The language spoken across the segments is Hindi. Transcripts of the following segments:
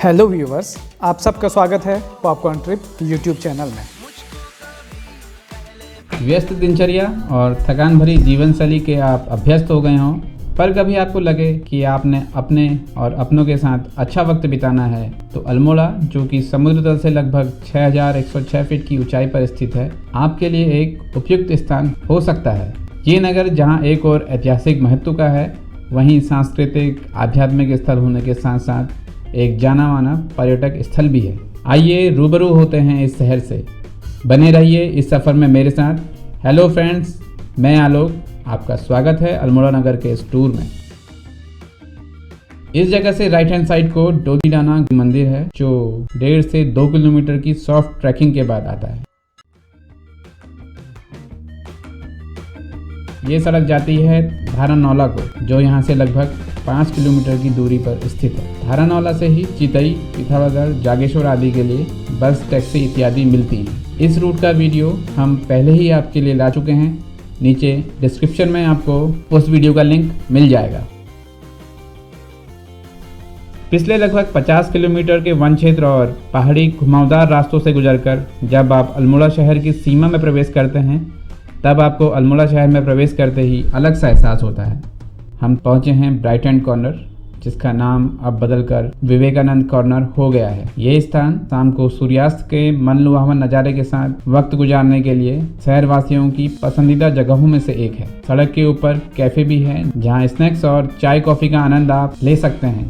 हेलो व्यूवर्स, आप सबका स्वागत है पॉपकॉर्न ट्रिप यूट्यूब चैनल में। व्यस्त दिनचर्या और थकान भरी जीवन शैली के आप अभ्यस्त हो गए हों, पर कभी आपको लगे कि आपने अपने और अपनों के साथ अच्छा वक्त बिताना है, तो अल्मोड़ा, जो कि समुद्र तल से लगभग 6106 फीट की ऊंचाई पर स्थित है, आपके लिए एक उपयुक्त स्थान हो सकता है। ये नगर जहां एक और ऐतिहासिक महत्व का है, वहीं सांस्कृतिक आध्यात्मिक स्थल होने के साथ साथ एक जाना माना पर्यटक स्थल भी है। आइए रूबरू होते हैं इस शहर से। बने रहिए इस सफ़र में मेरे साथ। हेलो फ्रेंड्स, मैं आलोक, आपका स्वागत है अल्मोड़ा नगर के इस टूर में। इस जगह से राइट हैंड साइड को डोलीडाना मंदिर है, जो 1.5 से 2 किलोमीटर की सॉफ्ट ट्रैकिंग के बाद आता है। ये सड़क जाती है धारानौला को, जो यहाँ से लगभग 5 किलोमीटर की दूरी पर स्थित है। धारानौला से ही चितई, पिथौरागढ़, जागेश्वर आदि के लिए बस, टैक्सी इत्यादि मिलती हैं। इस रूट का वीडियो हम पहले ही आपके लिए ला चुके हैं। नीचे डिस्क्रिप्शन में आपको उस वीडियो का लिंक मिल जाएगा। पिछले लगभग 50 किलोमीटर के वन क्षेत्र और पहाड़ी घुमावदार रास्तों से गुजरकर जब आप अल्मोड़ा शहर की सीमा में प्रवेश करते हैं, तब आपको अल्मोड़ा शहर में प्रवेश करते ही अलग सा एहसास होता है। हम पहुंचे हैं ब्राइट एंड कॉर्नर, जिसका नाम अब बदलकर विवेकानंद कॉर्नर हो गया है। ये स्थान शाम को सूर्यास्त के मनलुभावन नज़ारे के साथ वक्त गुजारने के लिए शहरवासियों की पसंदीदा जगहों में से एक है। सड़क के ऊपर कैफे भी है, जहां स्नैक्स और चाय कॉफ़ी का आनंद आप ले सकते हैं।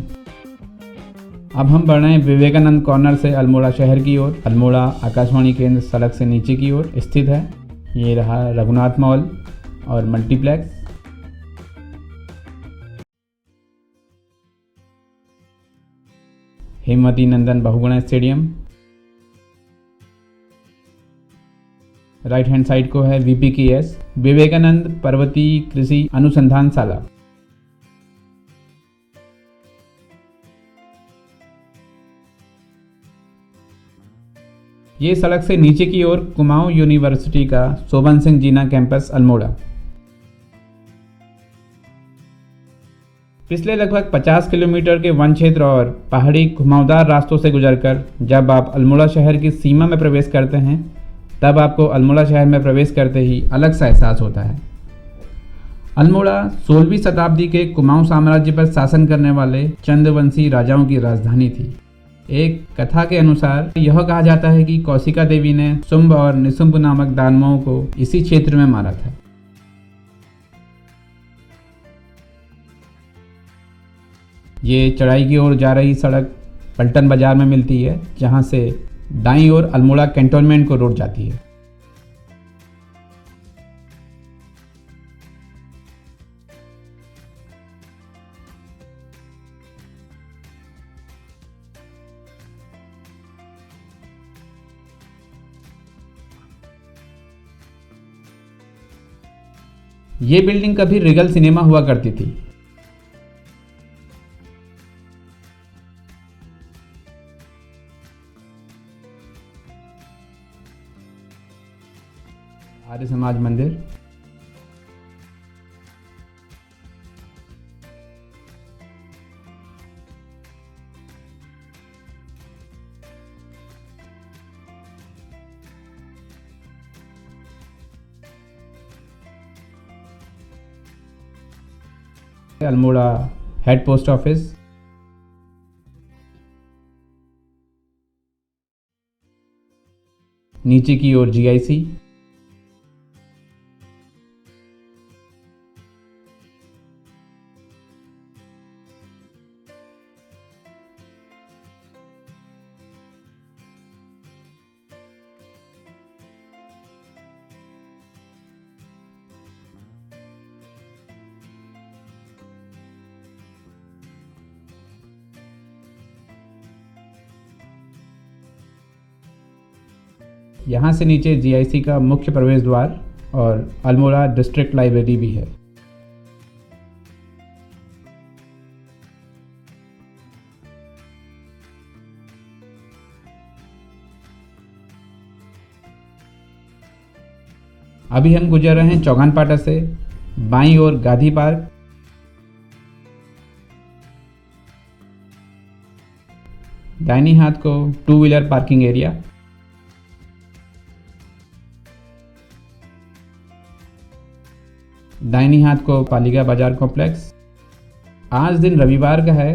अब हम बढ़ रहे हैं विवेकानंद कॉर्नर से अल्मोड़ा शहर की ओर। अल्मोड़ा आकाशवाणी केंद्र सड़क से नीचे की ओर स्थित है। ये रहा रघुनाथ मॉल और multiplex. Hemvati Nandan Bahuguna stadium. Right hand side को है VPKS, विवेकानंद पर्वती कृषि अनुसंधानशाला। ये सड़क से नीचे की ओर कुमाऊं यूनिवर्सिटी का शोभन सिंह जीना कैंपस अल्मोड़ा। पिछले लगभग 50 किलोमीटर के वन क्षेत्र और पहाड़ी घुमावदार रास्तों से गुजरकर जब आप अल्मोड़ा शहर की सीमा में प्रवेश करते हैं, तब आपको अल्मोड़ा शहर में प्रवेश करते ही अलग सा एहसास होता है। अल्मोड़ा 16वीं शताब्दी के कुमाऊं साम्राज्य पर शासन करने वाले चंद्रवंशी राजाओं की राजधानी थी। एक कथा के अनुसार यह कहा जाता है कि कौशिका देवी ने शुंभ और निशुंभ नामक दानवों को इसी क्षेत्र में मारा था। ये चढ़ाई की ओर जा रही सड़क पलटन बाजार में मिलती है, जहां से दाईं ओर अल्मोड़ा कैंटोनमेंट को रोड जाती है। ये बिल्डिंग कभी रिगल सिनेमा हुआ करती थी। आर्य समाज मंदिर। Almora head post office. नीचे की ओर GIC। यहाँ से नीचे GIC का मुख्य प्रवेश द्वार और अल्मोड़ा डिस्ट्रिक्ट लाइब्रेरी भी है। अभी हम गुजर रहे हैं चौगान पाटा से। बाईं ओर गांधी पार्क, दाहिनी हाथ को 2 व्हीलर पार्किंग एरिया, दाहिनी हाथ को पालिका बाजार कॉम्प्लेक्स। आज दिन रविवार का है।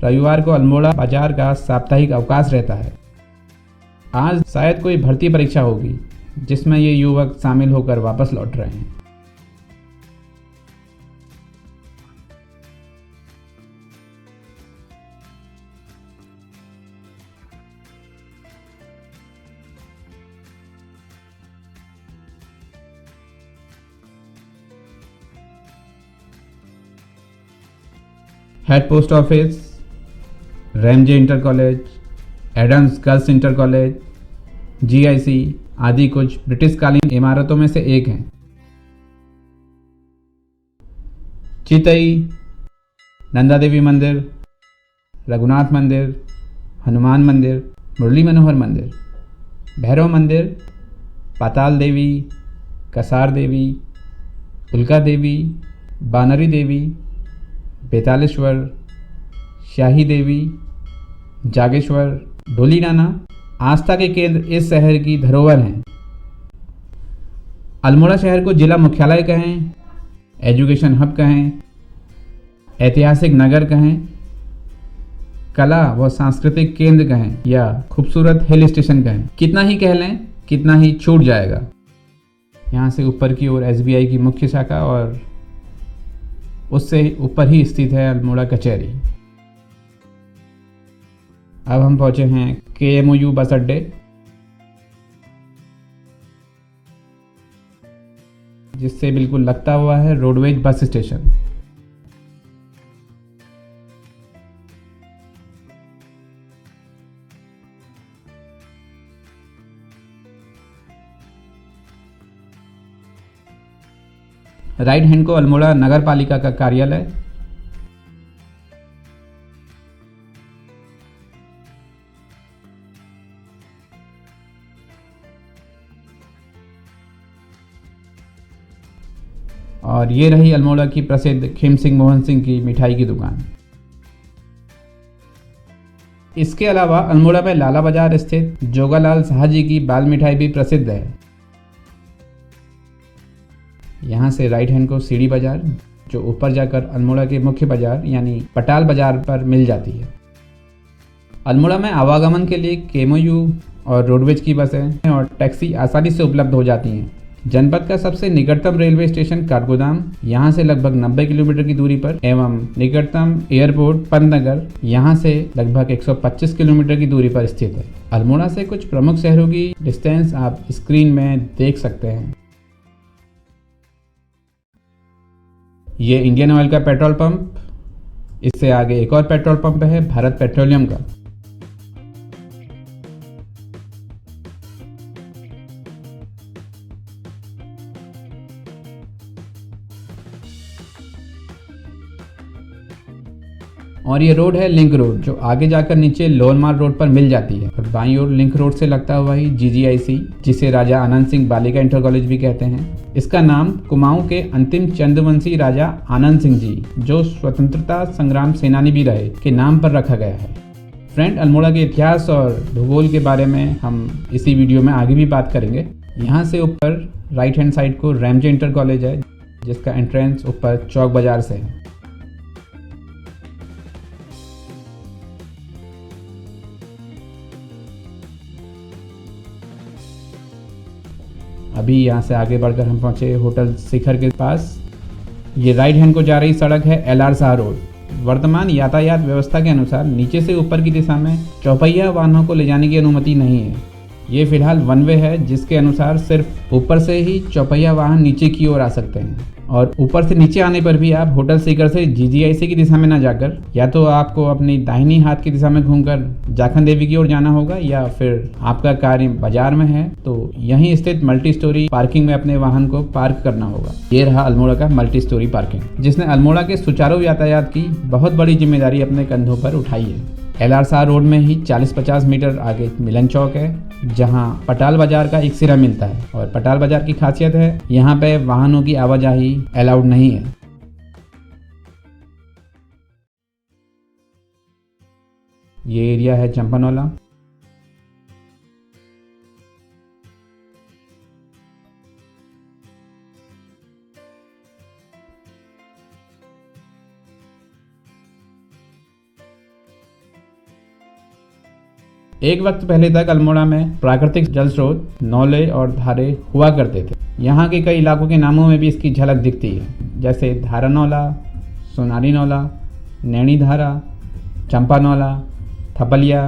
रविवार को अल्मोड़ा बाजार का साप्ताहिक अवकाश रहता है। आज शायद कोई भर्ती परीक्षा होगी जिसमें ये युवक शामिल होकर वापस लौट रहे हैं। Head post office, Ramsay inter college, Adams girls inter college, GIC आदि कुछ ब्रिटिशकालीन इमारतों में से एक हैं। चितई, नंदा देवी मंदिर, रघुनाथ मंदिर, हनुमान मंदिर, मुरली मनोहर मंदिर, भैरव मंदिर, पाताल देवी, कसार देवी, उल्का देवी, बानरी देवी, बेतालेश्वर, शाही देवी, जागेश्वर, डोली नाना आस्था के केंद्र इस शहर की धरोहर हैं। अल्मोड़ा शहर को जिला मुख्यालय कहें, एजुकेशन हब कहें, ऐतिहासिक नगर कहें, कला व सांस्कृतिक केंद्र कहें या खूबसूरत हिल स्टेशन कहें, कितना ही कह लें कितना ही छूट जाएगा। यहाँ से ऊपर की ओर एसबीआई की मुख्य शाखा और उससे ऊपर ही स्थित है अल्मोड़ा कचहरी। अब हम पहुंचे हैं केएमओयू बस अड्डे, जिससे बिल्कुल लगता हुआ है roadways bus station. Right hand को अल्मोड़ा नगर पालिका का कार्यालय, और ये रही अल्मोड़ा की प्रसिद्ध खेम सिंह मोहन सिंह की मिठाई की दुकान। इसके अलावा अल्मोड़ा में लाला बाजार स्थित जोगालाल शाह जी की बाल मिठाई भी प्रसिद्ध है। यहाँ से राइट हैंड को सीढ़ी बाजार, जो ऊपर जाकर अल्मोड़ा के मुख्य बाजार यानी पटाल बाजार पर मिल जाती है। अल्मोड़ा में आवागमन के लिए केएमओयू और रोडवेज की बसें और टैक्सी आसानी से उपलब्ध हो जाती हैं। जनपद का सबसे निकटतम रेलवे स्टेशन काठगोदाम यहाँ से लगभग 90 किलोमीटर की दूरी पर एवं निकटतम एयरपोर्ट पंतनगर यहाँ से लगभग 125 किलोमीटर की दूरी पर स्थित है। अल्मोड़ा से कुछ प्रमुख शहरों की डिस्टेंस आप स्क्रीन में देख सकते हैं। ये इंडियन ऑयल का पेट्रोल पंप, इससे आगे एक और पेट्रोल पंप है भारत पेट्रोलियम का। और ये रोड है लिंक रोड, जो आगे जाकर नीचे लोअर माल रोड पर मिल जाती है। और बाईं ओर लिंक रोड से लगता हुआ ही जीजीआईसी, जिसे राजा आनंद सिंह बालिका इंटर कॉलेज भी कहते हैं। इसका नाम कुमाऊं के अंतिम चंद्रवंशी राजा आनंद सिंह जी, जो स्वतंत्रता संग्राम सेनानी भी रहे, के नाम पर रखा गया है। फ्रेंड, अल्मोड़ा के इतिहास और भूगोल के बारे में हम इसी वीडियो में आगे भी बात करेंगे। यहाँ से ऊपर राइट हैंड साइड को रैमजे इंटर कॉलेज है, जिसका एंट्रेंस ऊपर चौक बाजार से है। अभी यहाँ से आगे बढ़कर हम पहुँचे होटल शिखर के पास। ये राइट हैंड को जा रही सड़क है एलआर शाह रोड। वर्तमान यातायात व्यवस्था के अनुसार नीचे से ऊपर की दिशा में चौपहिया वाहनों को ले जाने की अनुमति नहीं है। ये फिलहाल वन वे है, जिसके अनुसार सिर्फ ऊपर से ही चौपहिया वाहन नीचे की ओर आ सकते हैं। और ऊपर से नीचे आने पर भी आप होटल शिखर से जीजीआईसी की दिशा में ना जाकर या तो आपको अपनी दाहिनी हाथ की दिशा में घूमकर जाखन देवी की ओर जाना होगा, या फिर आपका कार्य बाजार में है तो यहीं स्थित मल्टी स्टोरी पार्किंग में अपने वाहन को पार्क करना होगा। ये रहा अल्मोड़ा का मल्टी स्टोरी पार्किंग, जिसने अल्मोड़ा के सुचारू यातायात की बहुत बड़ी जिम्मेदारी अपने कंधों पर उठाई है। एलआर शाह रोड में ही 40-50 मीटर आगे मिलन चौक है, जहां पटाल बाजार का एक सिरा मिलता है। और पटाल बाजार की खासियत है, यहाँ पे वाहनों की आवाजाही अलाउड नहीं है। ये एरिया है चंपानौला। एक वक्त पहले तक अल्मोड़ा में प्राकृतिक जल स्रोत, नौले और धारे हुआ करते थे। यहाँ के कई इलाकों के नामों में भी इसकी झलक दिखती है, जैसे धारानौला, सोनारी नौला, नैनी धारा, चंपानौला, थपलिया,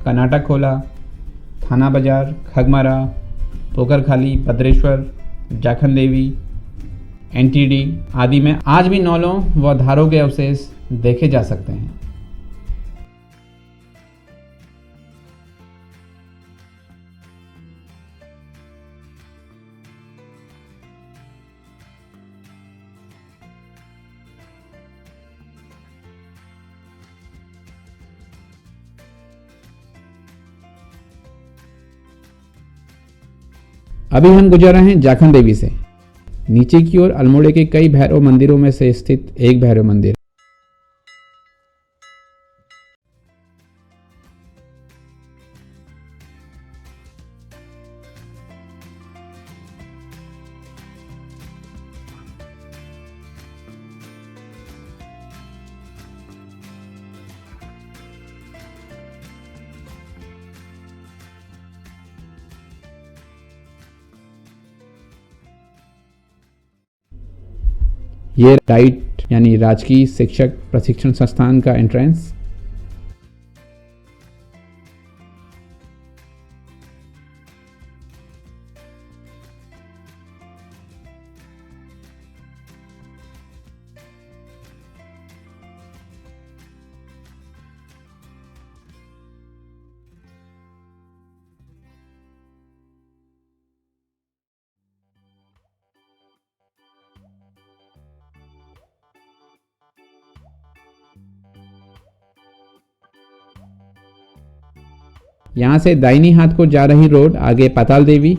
कर्नाटक खोला, थाना बाजार, खगमारा, पोखरखाली, भद्रेश्वर, जाखन देवी, एनटीडी आदि में आज भी नौलों व धारों के अवशेष देखे जा सकते हैं। अभी हम गुजर रहे हैं जाखन देवी से। नीचे की ओर अल्मोड़े के कई भैरव मंदिरों में से स्थित एक भैरव मंदिर। ये राइट यानी राजकीय शिक्षक प्रशिक्षण संस्थान का एंट्रेंस। यहाँ से दाहिनी हाथ को जा रही रोड आगे पाताल देवी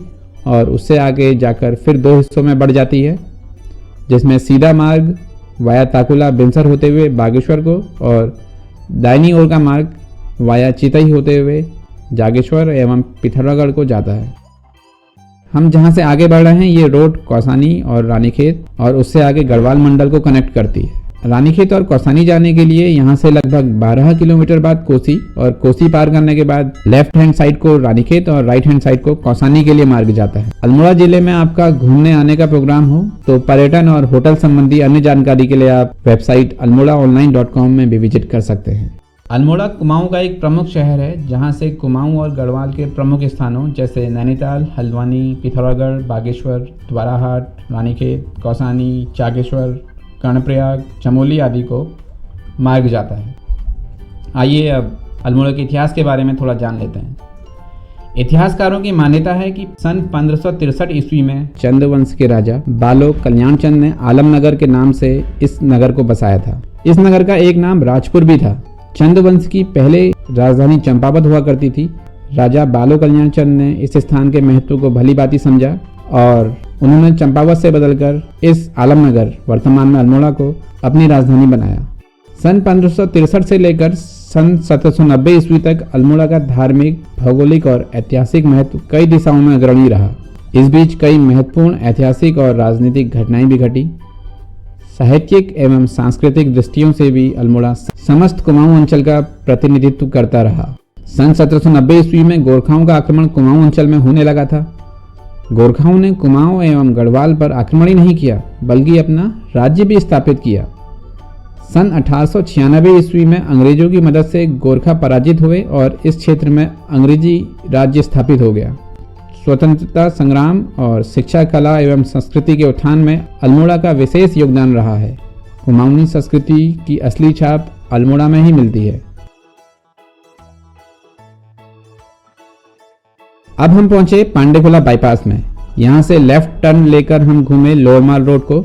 और उससे आगे जाकर फिर दो हिस्सों में बढ़ जाती है, जिसमें सीधा मार्ग वाया ताकुला बिनसर होते हुए बागेश्वर को और दाहिनी ओर का मार्ग वाया चितई होते हुए जागेश्वर एवं पिथौरागढ़ को जाता है। हम जहाँ से आगे बढ़ रहे हैं ये रोड कौसानी और रानीखेत और उससे आगे गढ़वाल मंडल को कनेक्ट करती है। रानीखेत और कौसानी जाने के लिए यहाँ से लगभग 12 किलोमीटर बाद कोसी और कोसी पार करने के बाद लेफ्ट हैंड साइड को रानीखेत और राइट हैंड साइड को कौसानी के लिए मार्ग जाता है। अल्मोड़ा जिले में आपका घूमने आने का प्रोग्राम हो तो पर्यटन और होटल संबंधी अन्य जानकारी के लिए आप वेबसाइट almoraonline.com में भी विजिट कर सकते हैं। अल्मोड़ा कुमाऊं का एक प्रमुख शहर है, जहां से कुमाऊं और गढ़वाल के प्रमुख स्थानों जैसे नैनीताल, हल्द्वानी, पिथौरागढ़, बागेश्वर, द्वाराहाट, रानीखेत, कौसानी, चागेश्वर, कर्णप्रयाग, चमोली आदि को मार्ग जाता है। आइए अब अल्मोड़ा के इतिहास के बारे में थोड़ा जान लेते हैं। इतिहासकारों की मान्यता है कि सन 1563 ईस्वी में चंद वंश के राजा बालो कल्याण चंद ने आलमनगर के नाम से इस नगर को बसाया था। इस नगर का एक नाम राजपुर भी था। चंद वंश की पहले राजधानी चंपावत हुआ करती थी। राजा बालो कल्याण चंद ने इस स्थान के महत्व को भली भांति समझा और उन्होंने चंपावत से बदलकर इस आलमनगर वर्तमान में अल्मोड़ा को अपनी राजधानी बनाया। सन 1563 से लेकर सन 1790 ईस्वी तक अल्मोड़ा का धार्मिक, भौगोलिक और ऐतिहासिक महत्व कई दिशाओं में अग्रणी रहा। इस बीच कई महत्वपूर्ण ऐतिहासिक और राजनीतिक घटनाएं भी घटी। साहित्यिक एवं सांस्कृतिक दृष्टियों से भी अल्मोड़ा समस्त कुमाऊं अंचल का प्रतिनिधित्व करता रहा। सन 1790 ईस्वी में गोरखाओं का आक्रमण कुमाऊं अंचल में होने लगा था। गोरखाओं ने कुमाऊं एवं गढ़वाल पर आक्रमण ही नहीं किया, बल्कि अपना राज्य भी स्थापित किया। सन 1896 ईस्वी में अंग्रेजों की मदद से गोरखा पराजित हुए और इस क्षेत्र में अंग्रेजी राज्य स्थापित हो गया। स्वतंत्रता संग्राम और शिक्षा, कला एवं संस्कृति के उत्थान में अल्मोड़ा का विशेष योगदान रहा है। कुमाऊनी संस्कृति की असली छाप अल्मोड़ा में ही मिलती है। अब हम पहुंचे पांडेखोला बाईपास में। यहां से लेफ्ट टर्न लेकर हम घूमे लोअर माल रोड को।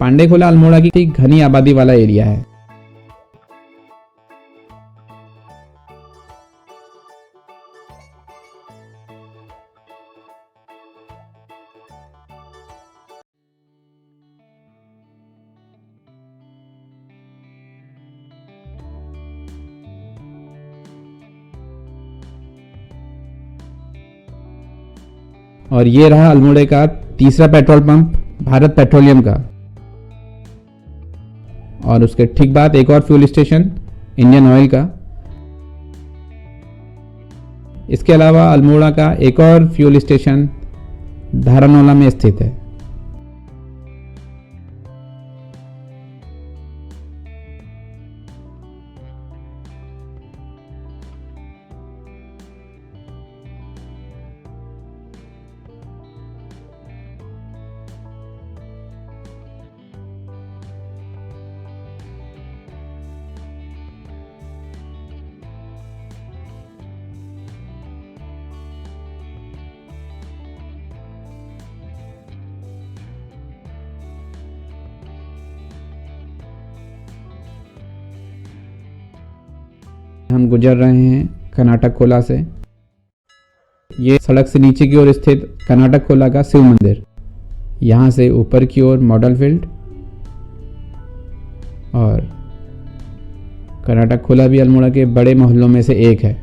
पांडेखोला अल्मोड़ा की घनी आबादी वाला एरिया है। और ये रहा अल्मोड़े का तीसरा पेट्रोल पंप भारत पेट्रोलियम का। और उसके ठीक बाद एक और फ्यूल स्टेशन इंडियन ऑयल का। इसके अलावा अल्मोड़ा का एक और फ्यूल स्टेशन धारानोला में स्थित है। हम गुजर रहे हैं कर्नाटक खोला से। ये सड़क से नीचे की ओर स्थित कर्नाटक खोला का शिव मंदिर। यहाँ से ऊपर की ओर मॉडल फील्ड और कर्नाटक खोला भी अल्मोड़ा के बड़े मोहल्लों में से एक है।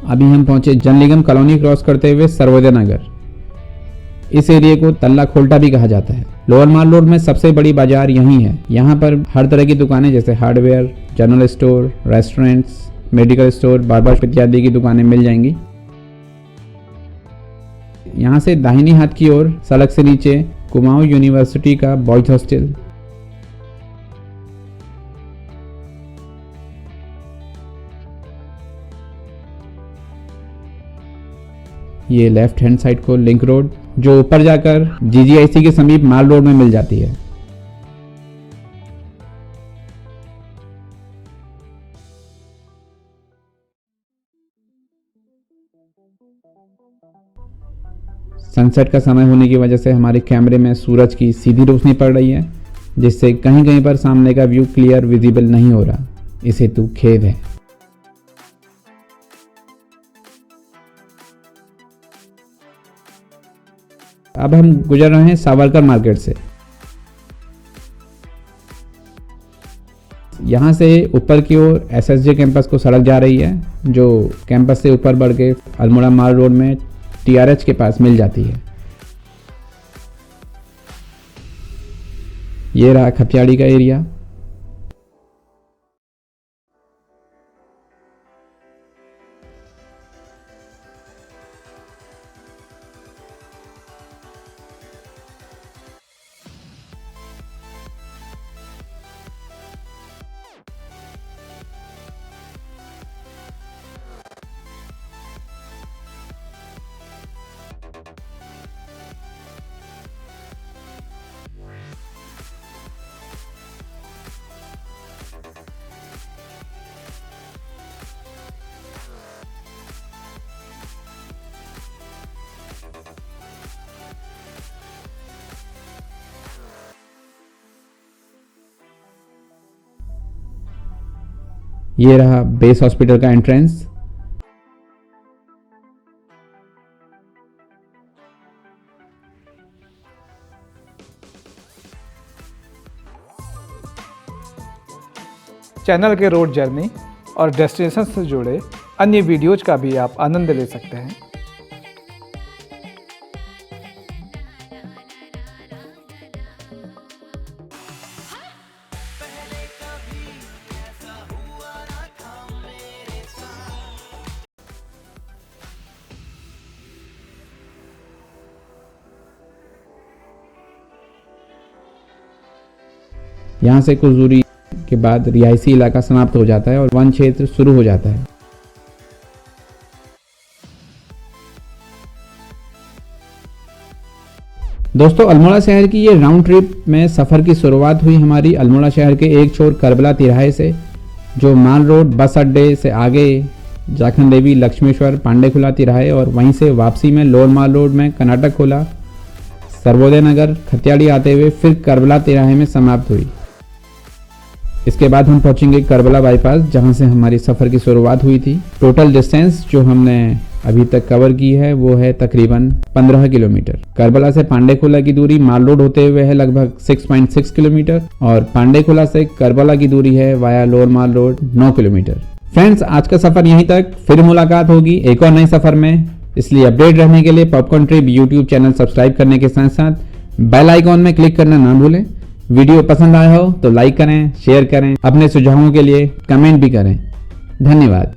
अभी हम पहुंचे जन निगम कॉलोनी क्रॉस करते हुए सर्वोदय नगर। इस एरिया को तल्ला खोल्टा भी कहा जाता है। लोअर माल रोड में सबसे बड़ी बाजार यहीं है। यहाँ पर हर तरह की दुकानें जैसे hardware, general store, restaurants, medical store, barber इत्यादि की दुकानें मिल जाएंगी। यहाँ से दाहिनी हाथ की ओर सड़क से नीचे कुमाऊं यूनिवर्सिटी का बॉयज हॉस्टल, ये लेफ्ट हैंड साइड को लिंक रोड जो ऊपर जाकर जीजीआईसी के समीप माल रोड में मिल जाती है। सनसेट का समय होने की वजह से हमारे कैमरे में सूरज की सीधी रोशनी पड़ रही है, जिससे कहीं कहीं पर सामने का व्यू क्लियर विजिबल नहीं हो रहा। इस हेतु खेद है। अब हम गुजर रहे हैं सावरकर मार्केट से। यहाँ से ऊपर की ओर एसएसजे कैंपस को सड़क जा रही है, जो कैंपस से ऊपर बढ़ के अल्मोड़ा माल रोड में टीआरएच के पास मिल जाती है। ये रहा खपियाड़ी का एरिया। ये रहा बेस हॉस्पिटल का एंट्रेंस। चैनल के रोड जर्नी और डेस्टिनेशन से जुड़े अन्य वीडियोज का भी आप आनंद ले सकते हैं। यहाँ से कुछ दूरी के बाद रिहायशी इलाका समाप्त हो जाता है और वन क्षेत्र शुरू हो जाता है। दोस्तों, अल्मोड़ा शहर की ये राउंड ट्रिप में सफ़र की शुरुआत हुई हमारी अल्मोड़ा शहर के एक छोर करबला तिराहे से, जो माल रोड बस अड्डे से आगे जाखन देवी, लक्ष्मेश्वर, पांडे खुला तिराहे और वहीं से वापसी में लोअर माल रोड में कर्नाटक खोला, सर्वोदय नगर खतियाड़ी आते हुए फिर करबला तिराहे में समाप्त हुई। इसके बाद हम पहुंचेंगे करबला बाईपास, जहां से हमारी सफ़र की शुरुआत हुई थी। टोटल डिस्टेंस जो हमने अभी तक कवर की है वो है तकरीबन 15 किलोमीटर। करबला से पांडेखोला की दूरी माल रोड होते हुए है लगभग 6.6 किलोमीटर और पांडेखोला से करबला की दूरी है वाया लोअर माल रोड 9 किलोमीटर। फ्रेंड्स, आज का सफ़र यहीं तक, फिर मुलाकात होगी एक और नए सफ़र में। इसलिए अपडेट रहने के लिए popcorn trip YouTube channel subscribe करने के साथ साथ बेल आइकॉन में क्लिक करना ना भूलें। वीडियो पसंद आया हो तो लाइक करें, शेयर करें, अपने सुझावों के लिए कमेंट भी करें। धन्यवाद।